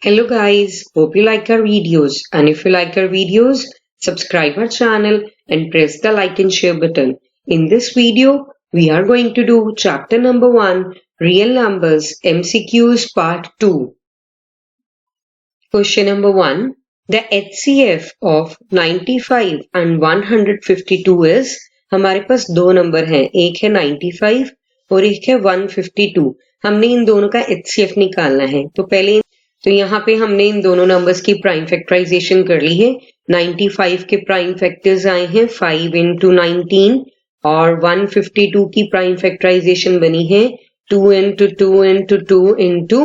Hello guys, hope you like our videos, and if you like our videos, subscribe our channel and press the like and share button. In this video, we are going to do chapter number 1, Real Numbers MCQs part 2. Question number 1. The HCF of 95 and 152 is, हमारे पास दो number हैं, एक है 95 और एक है 152. हमने इन दोनों का HCF निकालना है. तो यहाँ पे हमने इन दोनों नंबर्स की प्राइम फैक्टराइजेशन कर ली है. 95 के प्राइम फैक्टर्स आए हैं 5 into 19 और 152 की प्राइम फैक्टराइजेशन बनी है 2 into 2 into 2 into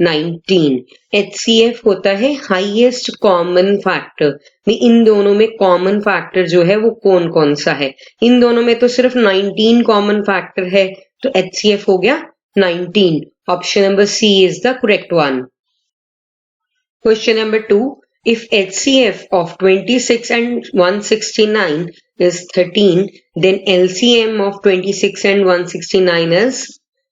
19. HCF होता है हाईएस्ट कॉमन फैक्टर. इन दोनों में कॉमन फैक्टर जो है वो कौन कौन सा है? इन दोनों में तो सिर्फ 19 कॉमन फैक्टर है, तो HCF हो गया 19. Option number C is the correct one. Question number 2. If HCF of 26 and 169 is 13, then LCM of 26 and 169 is,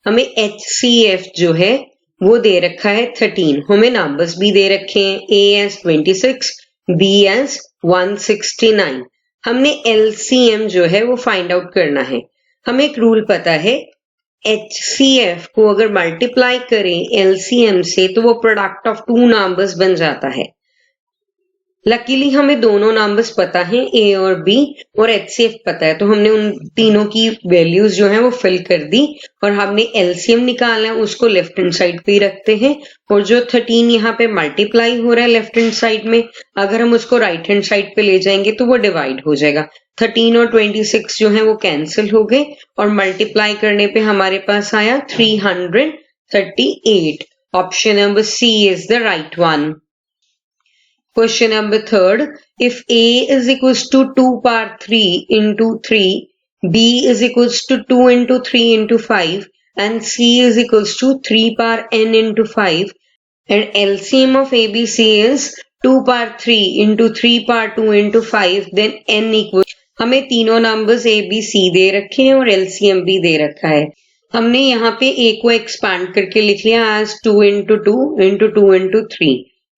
हमें HCF जो है वो दे रखा है 13. हमें नंबर्स भी दे रखे हैं, A as 26, B as 169. हमने LCM जो है वो फाइंड आउट करना है. हमें एक रूल पता है, HCF को अगर मल्टीप्लाई करें LCM से तो वो प्रोडक्ट ऑफ टू नंबर्स बन जाता है. लकीली हमें दोनों नंबर्स पता है, A और B, और HCF पता है, तो हमने उन तीनों की वैल्यूज जो है वो फिल कर दी और हमने LCM निकालना है, उसको लेफ्ट हैंड साइड पे ही रखते हैं. और जो 13 यहाँ पे मल्टीप्लाई हो रहा है लेफ्ट हैंड साइड में, अगर हम उसको राइट हैंड साइड पे ले जाएंगे तो वो डिवाइड हो जाएगा. 13 और 26 जो है वो कैंसिल हो गए और मल्टीप्लाई करने पे हमारे पास आया 338. Option number C is the right one. Question number 3. If A is equals to 2 power 3 into 3, B is equals to 2 into 3 into 5, and C is equals to 3 power n into 5, and LCM of ABC is 2 power 3 into 3 power 2 into 5, then n equals, हमें तीनों numbers A, B, C दे रखे हैं और LCM भी दे रखा है. हमने यहाँ पे A को एक्सपैंड करके लिख लिया as 2 into 2 into 2 into 3.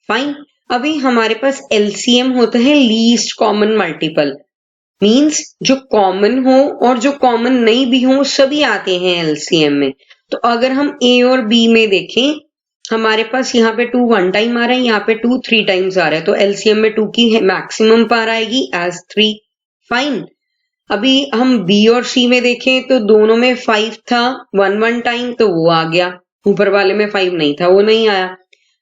Fine. अभी हमारे पास LCM होता है लीस्ट कॉमन मल्टीपल, मींस जो कॉमन हो और जो कॉमन नहीं भी हो सभी आते हैं LCM में. तो अगर हम A और B में देखें, हमारे पास यहाँ पे 2 1 टाइम आ रहा है, यहाँ पे 2 3 टाइम्स आ रहा है, तो LCM में 2 की मैक्सिमम पावर आएगी एज 3. फाइन. अभी हम B और C में देखें तो दोनों में 5 था 1 1 टाइम, तो वो आ गया. ऊपर वाले में 5 नहीं था, वो नहीं आया.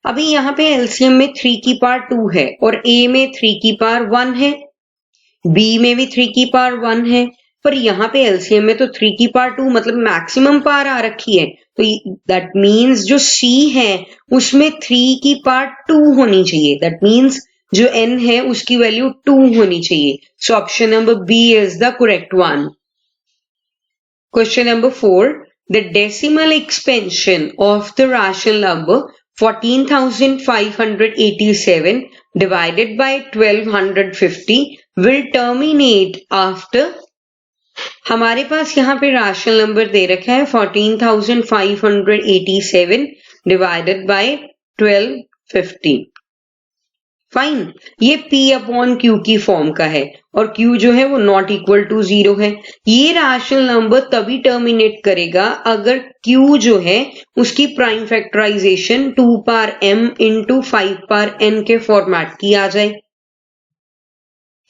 अभी यहाँ पे LCM में 3 की पावर 2 है और A में 3 की पावर 1 है, B में भी 3 की पावर 1 है, पर यहाँ पे LCM में तो 3 की पावर 2 मतलब मैक्सिमम पावर आ रखी है. तो दैट मीन्स जो C है उसमें 3 की पावर 2 होनी चाहिए. दैट मीन्स जो N है उसकी वैल्यू 2 होनी चाहिए. सो option number B is the correct one. Question number 4. The decimal expansion of the rational number 14,587 divided by 1250 will terminate after, हमारे पास यहाँ पे रैशनल नंबर दे रखा है 14,587 divided by 1250. फाइन. ये P अपॉन Q की फॉर्म का है और Q जो है वो नॉट इक्वल टू 0 है. ये रैशनल नंबर तभी टर्मिनेट करेगा अगर Q जो है उसकी prime factorization 2 power m into 5 power n के फॉर्मेट की आ जाए.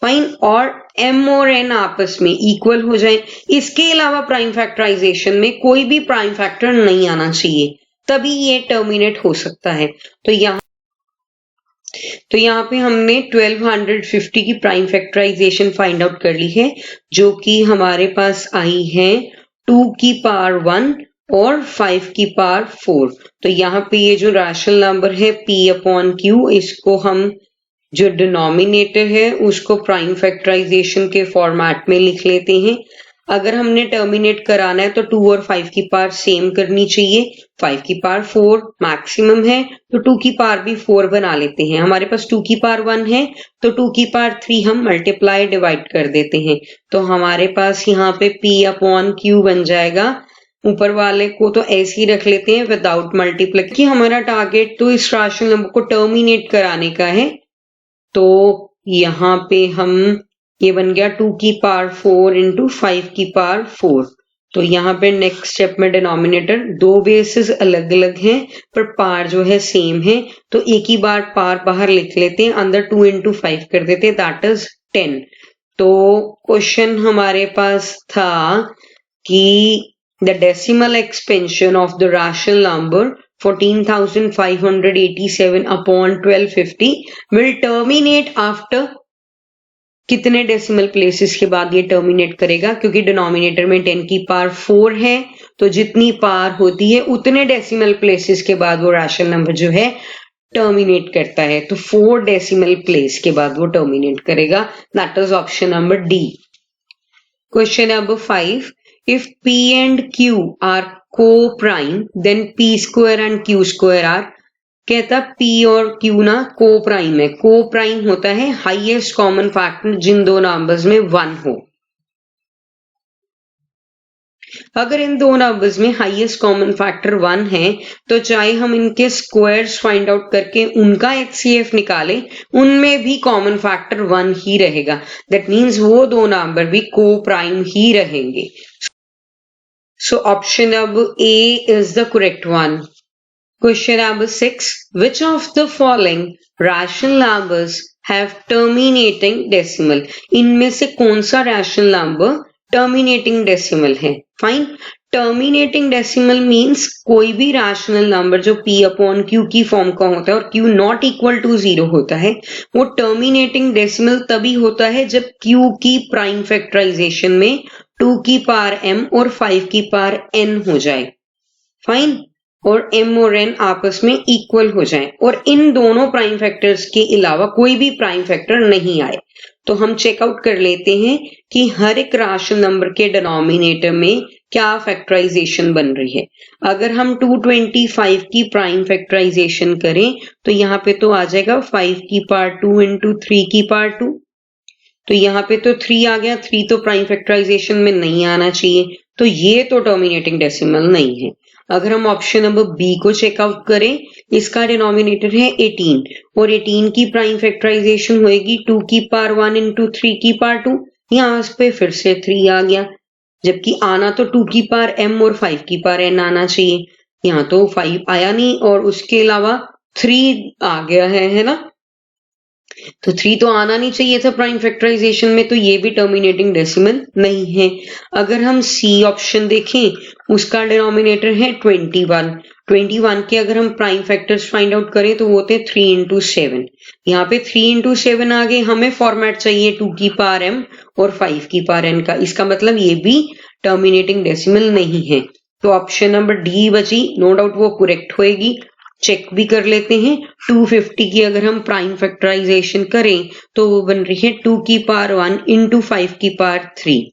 फाइन. और m और n आपस में इक्वल हो जाए. इसके अलावा प्राइम फैक्टराइजेशन में कोई भी प्राइम फैक्टर नहीं आना चाहिए, तभी ये टर्मिनेट हो सकता है. तो यहाँ पे हमने 1250 की प्राइम फैक्टराइजेशन फाइंड आउट कर ली है, जो कि हमारे पास आई है 2 की पावर 1 और 5 की पावर 4. तो यहाँ पे ये जो रैशनल नंबर है P अपॉन Q, इसको हम जो डिनोमिनेटर है उसको प्राइम फैक्टराइजेशन के फॉर्मेट में लिख लेते हैं. अगर हमने टर्मिनेट कराना है तो 2 और 5 की पावर सेम करनी चाहिए. 5 की पावर 4 मैक्सिमम है तो 2 की पावर भी 4 बना लेते हैं. हमारे पास 2 की पावर 1 है तो 2 की पावर 3 हम मल्टीप्लाई डिवाइड कर देते हैं. तो हमारे पास यहाँ पे P अपॉन Q बन जाएगा ऊपर वाले को तो ऐसे ही रख लेते हैं विदाउट मल्टीप्लाई, कि हमारा टारगेट तो इस राशनल नंबर को टर्मिनेट कराने का है। तो यहाँ पे हम ये बन गया 2 की पावर 4 इंटू 5 की पावर 4। तो यहाँ पे नेक्स्ट स्टेप में डिनोमिनेटर, दो बेसिस अलग अलग हैं पर पार जो है सेम है, तो एक ही बार पार बाहर लिख लेते हैं, अंदर 2 इंटू 5 कर देते हैं, दैट इज 10। तो क्वेश्चन हमारे पास था कि the decimal expansion of the rational number 14,587 upon 1250 will terminate after, कितने डेसिमल प्लेसेस के बाद ये टर्मिनेट करेगा, क्योंकि डिनोमिनेटर में 10 की पावर 4 है, तो जितनी पावर होती है उतने डेसिमल प्लेसेस के बाद वो रैशनल नंबर जो है टर्मिनेट करता है। तो 4 डेसिमल प्लेस के बाद वो टर्मिनेट करेगा, that is option number D. Question number 5, if P and Q are co-prime then P square and Q square are, कहता P और Q ना को प्राइम है। को प्राइम होता है हाईएस्ट कॉमन फैक्टर जिन दो नंबर्स में 1 हो। अगर इन दो नंबर्स में हाईएस्ट कॉमन फैक्टर 1 है तो चाहे हम इनके स्क्वायर्स फाइंड आउट करके उनका HCF निकालें, उनमें भी कॉमन फैक्टर 1 ही रहेगा। दैट मीन्स वो दो नंबर भी को प्राइम ही रहेंगे। सो option number A is the correct one. Question number 6. Which of the following rational numbers have terminating decimal? इनमें से कौन सा rational number terminating decimal है? Fine. Terminating decimal means कोई भी rational number जो P upon Q की form का होता है और Q not equal to 0 होता है, वो terminating decimal तभी होता है जब Q की प्राइम फैक्टराइजेशन में 2 की पावर m और 5 की पावर n हो जाए। फाइन, और m और n आपस में इक्वल हो जाएं और इन दोनों प्राइम फैक्टर्स के अलावा कोई भी प्राइम फैक्टर नहीं आए। तो हम चेकआउट कर लेते हैं कि हर एक राशनल नंबर के डिनोमिनेटर में क्या फैक्टराइजेशन बन रही है। अगर हम 225 की प्राइम फैक्टराइजेशन करें तो यहाँ पे तो आ जाएगा 5 की पावर 2 इंटू 3 की पावर 2। तो यहाँ पे तो 3 आ गया, 3 तो प्राइम फैक्टराइजेशन में नहीं आना चाहिए, तो ये तो टर्मिनेटिंग डेसिमल नहीं है। अगर हम ऑप्शन नंबर बी को चेकआउट करें, इसका डिनोमिनेटर है 18 और 18 की प्राइम फैक्टराइजेशन होएगी 2 की पावर 1 इंटू 3 की पावर 2। यहाँ पे फिर से 3 आ गया, जबकि आना तो 2 की पावर m और 5 की पावर n आना चाहिए। यहाँ तो 5 आया नहीं और उसके अलावा 3 आ गया है ना, तो 3 तो आना नहीं चाहिए था प्राइम फैक्टराइजेशन में, तो ये भी टर्मिनेटिंग डेसिमल नहीं है। अगर हम सी ऑप्शन देखें, उसका डिनोमिनेटर है 21 के अगर हम प्राइम फैक्टर्स फाइंड आउट करें तो वो होते हैं 3 इंटू 7। यहाँ पे 3 इंटू 7 आ गए, हमें फॉर्मेट चाहिए 2 की पावर m और 5 की पावर n का, इसका मतलब ये भी टर्मिनेटिंग डेसिमल नहीं है। तो ऑप्शन नंबर डी बची, नो डाउट वो करेक्ट होएगी। चेक भी कर लेते हैं, 250 की अगर हम प्राइम फैक्टराइजेशन करें तो वो बन रही है 2 की पावर 1 इंटू 5 की पावर 3।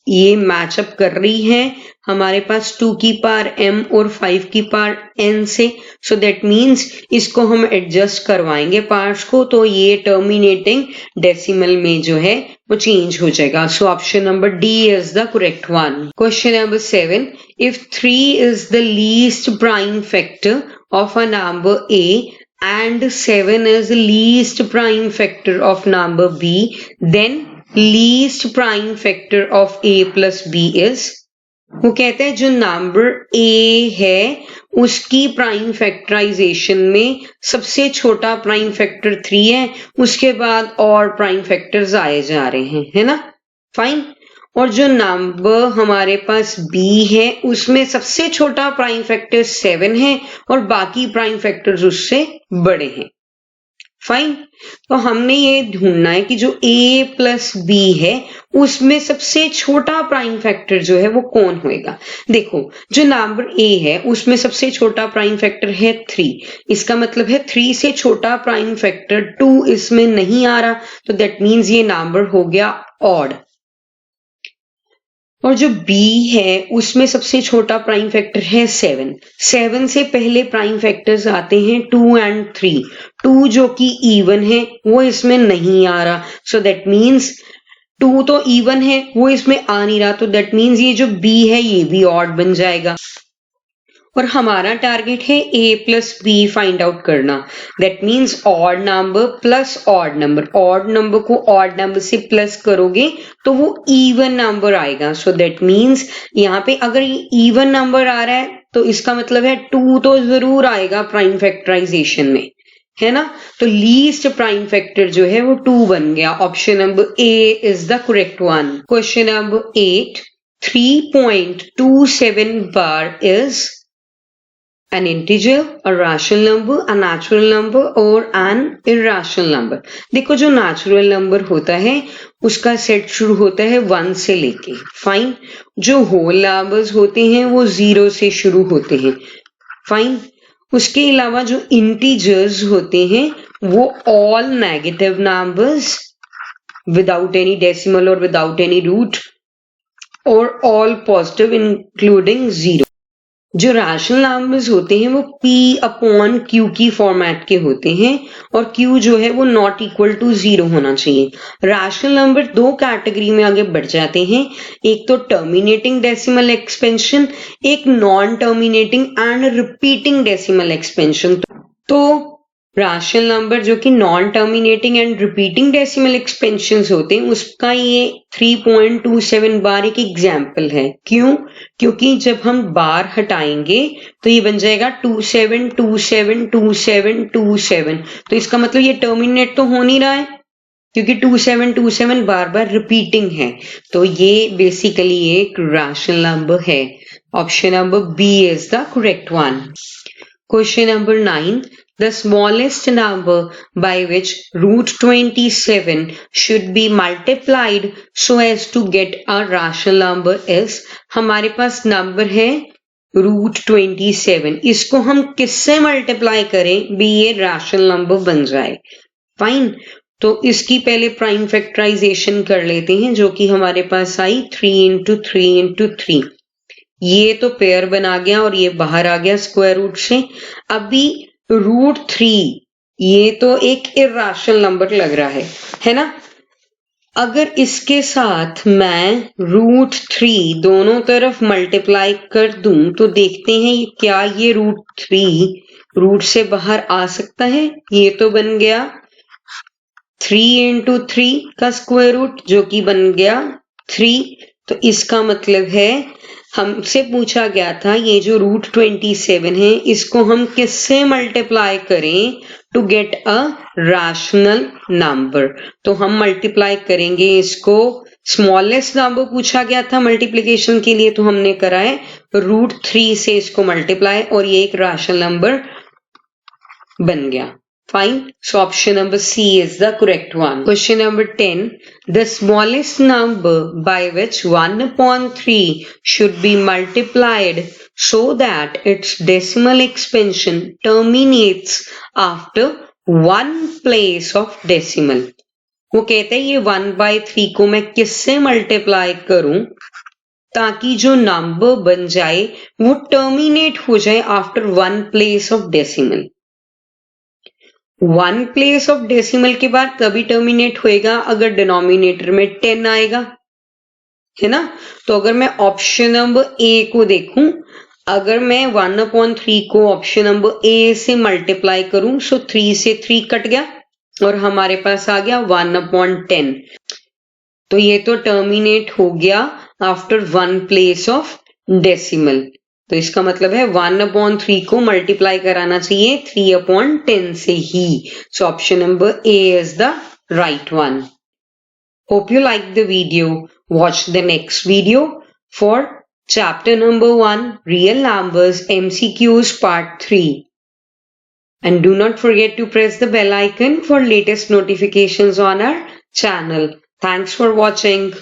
ये मैचअप कर रही है हमारे पास 2 की पावर m और 5 की पावर n से, सो दैट मीन्स इसको हम एडजस्ट करवाएंगे पार्ट्स को, तो ये टर्मिनेटिंग डेसिमल में जो है वो चेंज हो जाएगा। सो option number D is the correct one. Question number 7, if 3 is the least prime factor of a number a and 7 is the least prime factor of number b, then least prime factor of a plus b is, वो कहते हैं जो number a है उसकी prime factorisation में सबसे छोटा prime factor 3 है, उसके बाद और प्राइम फैक्टर्स आए जा रहे हैं, है ना। फाइन, और जो नंबर हमारे पास b है उसमें सबसे छोटा प्राइम फैक्टर 7 है और बाकी प्राइम फैक्टर्स उससे बड़े हैं। फाइन, तो हमने ये ढूंढना है कि जो a प्लस b है उसमें सबसे छोटा प्राइम फैक्टर जो है वो कौन होएगा। देखो, जो नंबर a है उसमें सबसे छोटा प्राइम फैक्टर है 3, इसका मतलब है 3 से छोटा प्राइम फैक्टर 2 इसमें नहीं आ रहा, तो दैट मीन्स ये नंबर हो गया ऑड। और जो b है उसमें सबसे छोटा प्राइम फैक्टर है 7 से पहले प्राइम फैक्टर्स आते हैं 2 एंड 3। 2 जो कि इवन है वो इसमें नहीं आ रहा, सो दैट मीन्स 2 तो इवन है, वो इसमें आ नहीं रहा, तो दैट मीन्स ये जो b है ये भी ऑड बन जाएगा। और हमारा टारगेट है a plus b find out करना। That means odd number plus odd number, odd number को ऑड नंबर से प्लस करोगे तो वो इवन नंबर आएगा। सो दैट मीन्स यहाँ पे अगर ये इवन नंबर आ रहा है तो इसका मतलब है 2 तो जरूर आएगा प्राइम फैक्टराइजेशन में, है ना। तो लीस्ट प्राइम फैक्टर जो है वो 2 बन गया। Option number A is the correct one. Question number 8, 3.27 bar is an integer, a rational number, a natural number or an irrational number। देखो जो नेचुरल नंबर होता है उसका सेट शुरू होता है 1 से लेके, फाइन। जो होल नंबर्स होते हैं वो 0 से शुरू होते हैं, फाइन। उसके अलावा जो इंटीजर्स होते हैं वो all negative numbers without any decimal और विदाउट एनी रूट, और ऑल पॉजिटिव इंक्लूडिंग 0। जो रैशनल नंबर्स होते हैं वो p अपॉन q की फॉर्मेट के होते हैं, और q जो है वो नॉट इक्वल टू 0 होना चाहिए। रैशनल नंबर 2 कैटेगरी में आगे बढ़ जाते हैं, एक तो टर्मिनेटिंग डेसिमल एक्सपेंशन, एक non terminating and repeating decimal expansion. तो रैशनल नंबर जो कि non terminating and repeating decimal expansions होते हैं उसका ये 3.27 बार एक एग्जाम्पल है। क्यों? क्योंकि जब हम बार हटाएंगे तो ये बन जाएगा 27272727। तो इसका मतलब ये टर्मिनेट तो हो नहीं रहा है क्योंकि 2727 बार बार रिपीटिंग है, तो ये बेसिकली एक रैशनल नंबर है। Option number B is the correct one. Question number 9. The smallest number by which root 27 should be multiplied so as to get a rational number is, हमारे पास नंबर है root 27, इसको हम किससे multiply करें भी ये rational number बन जाए, फाइन। तो इसकी पहले प्राइम फैक्टराइजेशन कर लेते हैं जो कि हमारे पास आई 3 इंटू 3 इंटू 3। ये तो पेयर बना गया और ये बाहर आ गया स्क्वायर रूट से। अभी रूट 3 ये तो एक इर्रेशनल नंबर लग रहा है ना। अगर इसके साथ मैं रूट 3 दोनों तरफ मल्टीप्लाई कर दूं तो देखते हैं क्या ये रूट 3 रूट से बाहर आ सकता है। ये तो बन गया 3 इंटू 3 का स्क्वायर रूट जो कि बन गया 3। तो इसका मतलब है हमसे पूछा गया था ये जो रूट 27 है इसको हम किससे मल्टीप्लाई करें to get a rational number. तो हम मल्टीप्लाई करेंगे इसको, स्मॉलेस्ट नंबर पूछा गया था मल्टीप्लिकेशन के लिए तो हमने करा है रूट 3 से इसको मल्टीप्लाई और ये एक रैशनल नंबर बन गया, fine. So option number C is the correct one. Question number 10. The smallest number by which 1/3 should be multiplied so that its decimal expansion terminates after one place of decimal. वो कहते हैं ये 1/3 को मैं किससे multiply करूं ताकि जो नंबर बन जाए वो टर्मिनेट हो जाए after one place of decimal. 1 place of decimal के बाद तभी टर्मिनेट होएगा अगर डिनोमिनेटर में 10 आएगा, है ना। तो अगर मैं ऑप्शन नंबर ए को देखूं, अगर मैं 1/3 को ऑप्शन नंबर ए से मल्टीप्लाई करूं सो 3 से 3 कट गया और हमारे पास आ गया 1/10। तो ये तो टर्मिनेट हो गया आफ्टर 1 प्लेस ऑफ डेसिमल। तो इसका मतलब है 1/3 को मल्टीप्लाई कराना चाहिए 3/10 से ही। So option number A is the right one. Hope you like the video. Watch the next video for chapter number 1 real numbers MCQs part 3 and do not forget to press the bell icon for latest notifications on our channel. Thanks for watching.